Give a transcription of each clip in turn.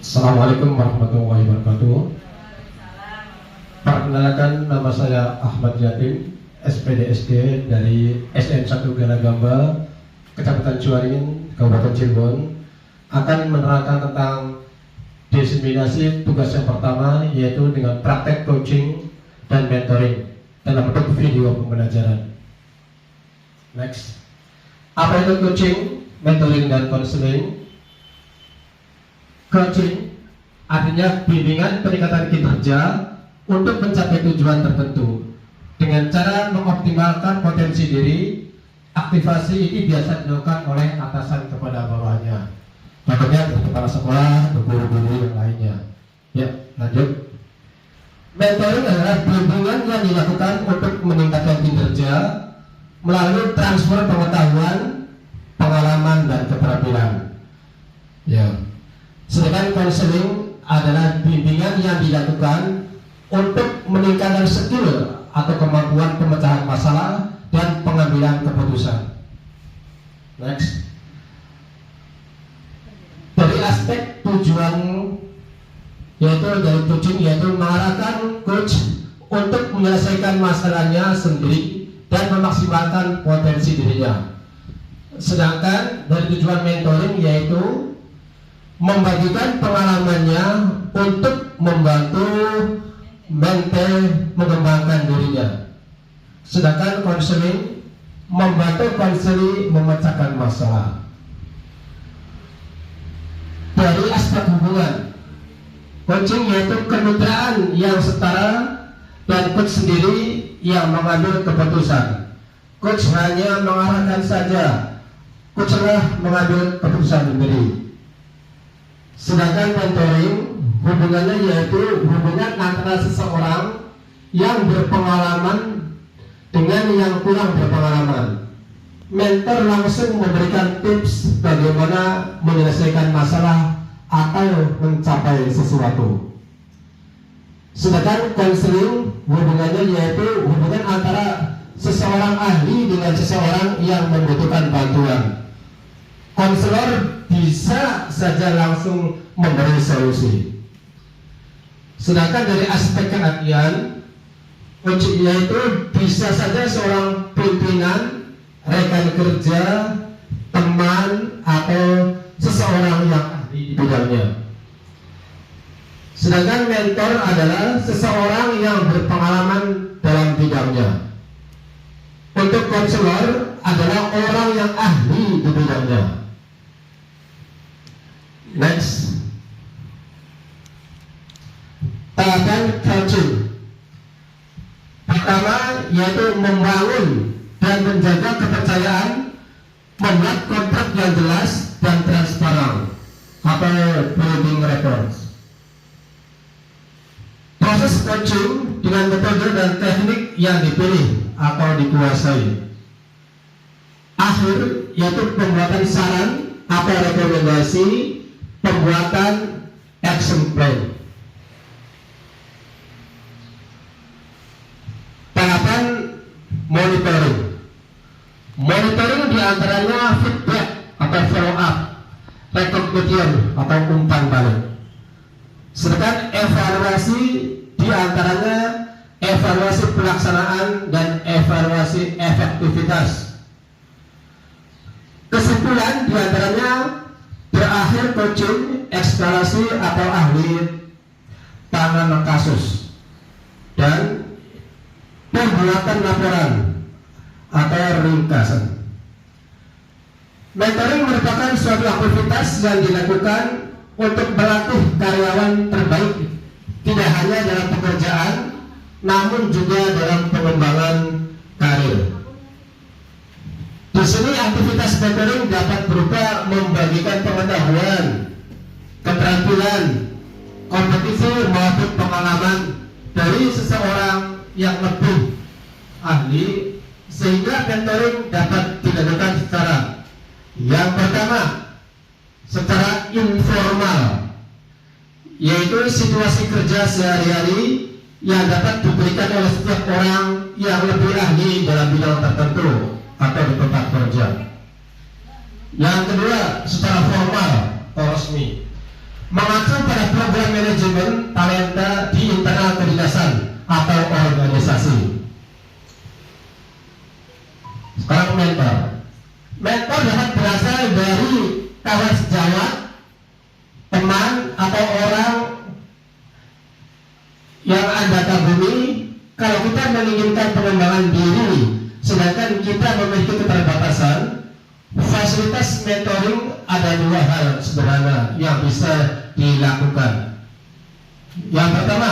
Assalamualaikum warahmatullahi wabarakatuh. Perkenalkan, nama saya Ahmad Yatin, SPDSD dari SN1 Galagamba, Kecamatan Cuaringin, Kabupaten Cirebon, akan menerangkan tentang diseminasi tugas yang pertama, yaitu dengan praktek coaching dan mentoring dalam bentuk video pembelajaran. Next. Apa itu coaching, mentoring, dan konseling? Coaching artinya bimbingan peningkatan kinerja untuk mencapai tujuan tertentu dengan cara mengoptimalkan potensi diri. Aktivasi ini biasa dilakukan oleh atasan kepada bawahannya, contohnya kepala sekolah, guru-guru yang lainnya. Ya, lanjut. Mentoring adalah bimbingan yang dilakukan untuk meningkatkan kinerja melalui transfer pengetahuan, pengalaman, dan keterampilan. Ya. Sedangkan konseling adalah bimbingan yang dilakukan untuk meningkatkan skill atau kemampuan pemecahan masalah dan pengambilan keputusan. Next. Dari aspek tujuan dari coaching, yaitu mengarahkan coach untuk menyelesaikan masalahnya sendiri dan memaksimalkan potensi dirinya. Sedangkan dari tujuan mentoring yaitu membagikan pengalamannya untuk membantu mente mengembangkan dirinya. Sedangkan konseling membantu konseli memecahkan masalah. Dari aspek hubungan, coaching yaitu kemitraan yang setara dan coach sendiri yang mengambil keputusan. Coach hanya mengarahkan saja, coach lah mengambil keputusan sendiri. Sedangkan mentoring hubungannya yaitu hubungan antara seseorang yang berpengalaman dengan yang kurang berpengalaman. Mentor langsung memberikan tips bagaimana menyelesaikan masalah atau mencapai sesuatu. Sedangkan konseling hubungannya yaitu hubungan antara seseorang ahli dengan seseorang yang membutuhkan bantuan. Konselor bisa saja langsung memberi solusi. Sedangkan dari aspek keahlian, coach yaitu bisa saja seorang pimpinan, rekan kerja, teman, atau seseorang yang ahli di bidangnya. Sedangkan mentor adalah seseorang yang berpengalaman dalam bidangnya. Untuk konselor adalah orang yang ahli di bidangnya. Next. Tahapan coaching pertama yaitu membangun dan menjaga kepercayaan, membuat kontrak yang jelas dan transparan atau building records. Proses coaching dengan metode dan teknik yang dipilih atau dikuasai. Akhir yaitu pembuatan saran atau rekomendasi, pembuatan action plan. Tahapan monitoring. Monitoring diantaranya feedback atau follow up, recognition atau umpan balik. Sedangkan evaluasi diantaranya evaluasi pelaksanaan dan evaluasi efektivitas. Kesimpulan diantaranya berakhir coaching, eskalasi atau ahli penanganan kasus, dan pembuatan laporan atau ringkasan. Mentoring merupakan suatu aktivitas yang dilakukan untuk melatih karyawan terbaik, tidak hanya dalam pekerjaan, namun juga dalam pengembangan karir. Di sini aktivitas mentoring dapat berupa membagikan pengetahuan, keterampilan, kompetisi maupun pengalaman dari seseorang yang lebih ahli, sehingga mentoring dapat dilakukan secara yang pertama secara informal, yaitu situasi kerja sehari-hari yang dapat diberikan oleh setiap orang yang lebih ahli dalam bidang tertentu atau di tempat kerja. Yang kedua, secara formal atau resmi, mengacu pada program manajemen talenta di internal kedinasan atau organisasi. Sekarang mentor. Mentor dapat berasal dari kawan sejawat, teman atau orang yang Anda kagumi. Kalau kita menginginkan pengembangan diri, sedangkan kita memiliki keterbatasan, fasilitas mentoring ada dua hal sederhana yang bisa dilakukan. Yang pertama,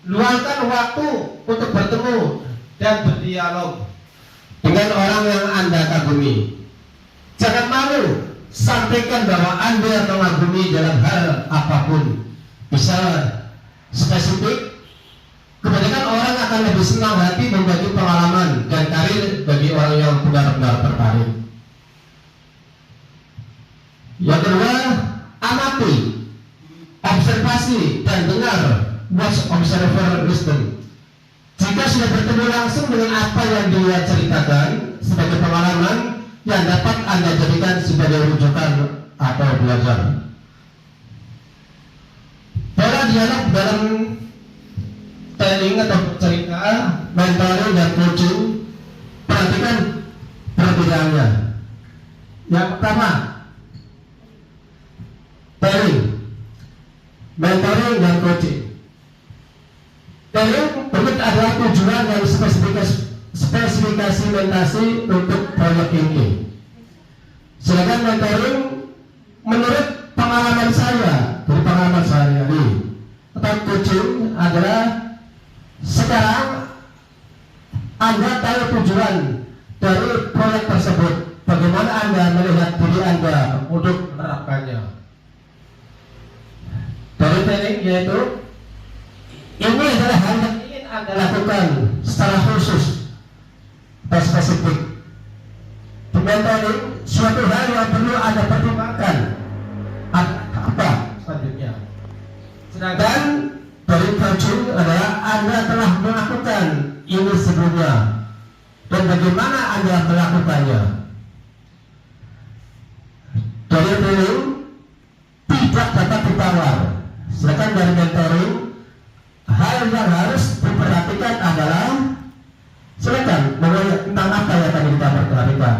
luangkan waktu untuk bertemu dan berdialog dengan orang yang Anda kagumi. Jangan malu, sampaikan bahwa Anda mengagumi dalam hal apapun. Bisa spesifik. Kebanyakan orang akan lebih senang hati membagi pengalaman dan karir bagi orang yang benar-benar tertarik. Yang kedua, amati, observasi dan dengar. Watch, observe, listen. Jika sudah bertemu langsung dengan apa yang dia ceritakan sebagai pengalaman yang dapat Anda jadikan sebagai rujukan atau belajar. Pola dialog dalam training atau cerita, mentoring dan coaching, perhatikan perbedaannya. Yang pertama, training, mentoring dan coaching. Training berikut adalah tujuan dan spesifikasi mentasi untuk proyek ini. Sedangkan mentoring menurut pengalaman saya, dari pengalaman saya ini, atau coaching adalah sekarang Anda tahu tujuan dari proyek tersebut, bagaimana Anda melihat diri Anda untuk menerapkannya. Dari training yaitu ini adalah hal yang ingin Anda lakukan secara khusus atau spesifik. Di mentoring suatu hal yang perlu Anda pertimbangkan apa selanjutnya. Sedangkan dari coaching adalah Anda telah melakukan ini sebelumnya dan bagaimana Anda melakukannya. Dari training tidak dapat ditawar, sedangkan dari mentoring hal yang harus diperhatikan adalah silakan mengenai tentang apa yang tadi kita perhatikan.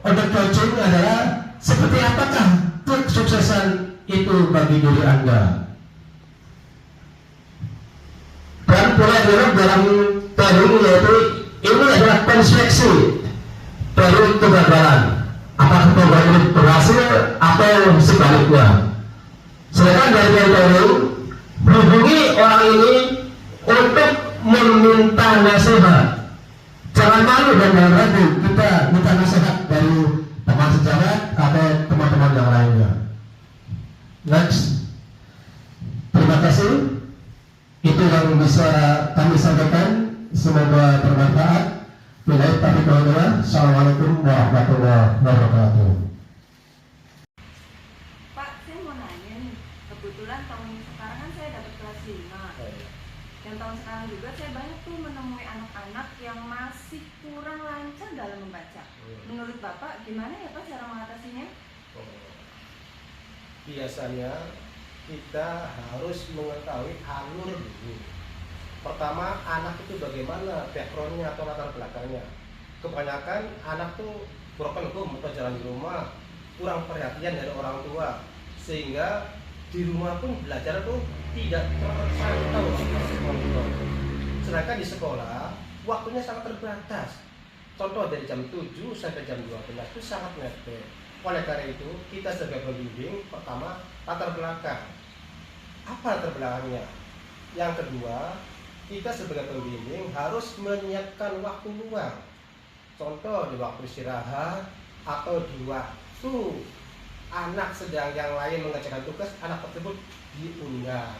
Untuk coaching adalah seperti apakah kesuksesan itu bagi diri Anda. Dan pola dialog dalam training yaitu ini adalah konsepsi dari kegagalan. Apakah program ini berhasil atau sebaliknya. Sedangkan dari mentoring hubungi orang ini untuk meminta nasihat. Jangan malu dan jangan ragu kita minta nasihat dari teman sejawat atau teman-teman yang lainnya. Next, terima kasih. Itu yang bisa kami sampaikan. Semoga bermanfaat. Billahi taufiq wal hidayah. Assalamualaikum warahmatullahi wabarakatuh. Pak, saya mau nanya nih. Kebetulan tahun sekarang kan saya dapat kelas 5. Dan tahun sekarang juga saya banyak tuh menemui anak-anak yang masih kurang lancar dalam membaca. Menurut Bapak, gimana ya Pak cara mengatasinya? Biasanya kita harus mengetahui alur dulu. Pertama, anak itu bagaimana backgroundnya atau latar belakangnya. Kebanyakan anak tuh broken home atau jalan di rumah, kurang perhatian dari orang tua, sehingga di rumah pun belajar tuh tidak terpantau. Sedangkan di sekolah waktunya sangat terbatas. Contoh dari jam 7 sampai jam 12 itu sangat mepet. Oleh karena itu kita sebagai pembimbing, pertama latar belakang. Apa latar belakangnya? Yang kedua, kita sebagai pembimbing harus menyiapkan waktu luang. Contoh di waktu istirahat atau di waktu anak sedang yang lain mengerjakan tugas, anak tersebut diundang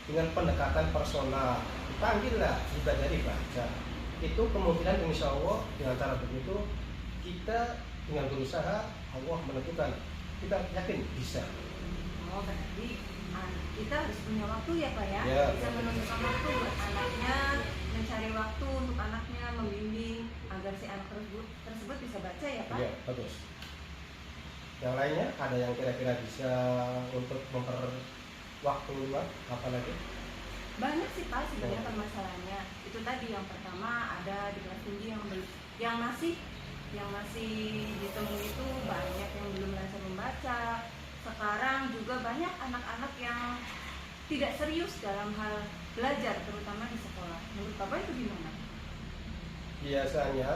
dengan pendekatan personal, dipanggillah, dipelajari baca. Itu kemungkinan insya Allah dengan cara begitu kita dengan berusaha Allah menentukan, kita yakin bisa. Oh, berarti kita harus punya waktu ya Pak ya, bisa menentukan waktu buat anaknya, mencari waktu untuk anaknya, membimbing agar si anak tersebut bisa baca ya Pak. Iya, bagus. Yang lainnya ada yang kira-kira bisa untuk waktu luang apa lagi? Banyak sih Pak sebenarnya permasalahannya. Itu tadi yang pertama ada di kelas tinggi yang masih ditemui itu banyak yang belum lancar membaca. Sekarang juga banyak anak-anak yang tidak serius dalam hal belajar, terutama di sekolah. Menurut Bapak itu gimana? Biasanya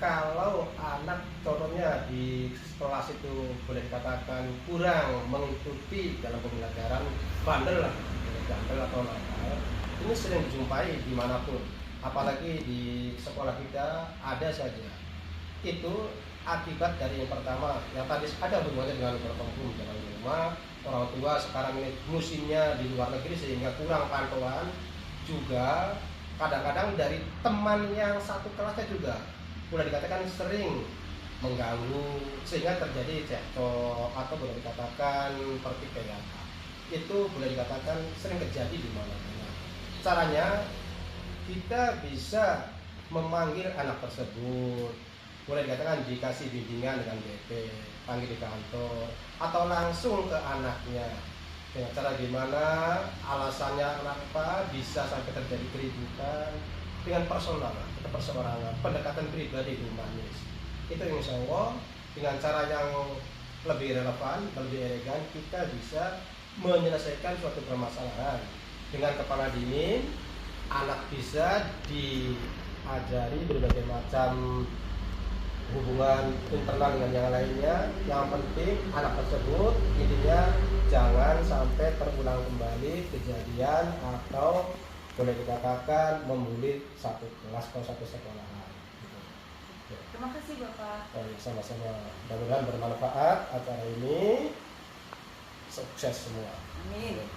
kalau anak contohnya di kelas itu boleh dikatakan kurang mengikuti dalam pembelajaran, bandel lah, bandel atau nakal, ini sering dijumpai dimanapun, apalagi di sekolah kita ada saja. Itu akibat dari yang pertama, yang tadi ada hubungannya dengan berkumpul dalam rumah, orang tua sekarang ini musimnya di luar negeri sehingga kurang pantauan, juga kadang-kadang dari teman yang satu kelasnya juga boleh dikatakan sering mengganggu sehingga terjadi cekcok atau boleh dikatakan pertikaian. Itu boleh dikatakan sering terjadi di mana-mana. Caranya kita bisa memanggil anak tersebut, boleh dikatakan dikasih bimbingan dengan BP, panggil di kantor atau langsung ke anaknya dengan cara gimana, alasannya kenapa bisa sampai terjadi keributan, dengan personal, perseorangan, pendekatan pribadi humanis. Itu insya Allah dengan cara yang lebih relevan, lebih elegan, kita bisa menyelesaikan suatu permasalahan. Dengan kepala dingin, anak bisa diajari berbagai macam hubungan internal dengan yang lainnya. Yang penting anak tersebut intinya jangan sampai terulang kembali kejadian atau boleh dikatakan membuli satu kelas atau satu sekolahan. Terima kasih Bapak. Sama-sama, mudah-mudahan bermanfaat acara ini, sukses semua. Amin.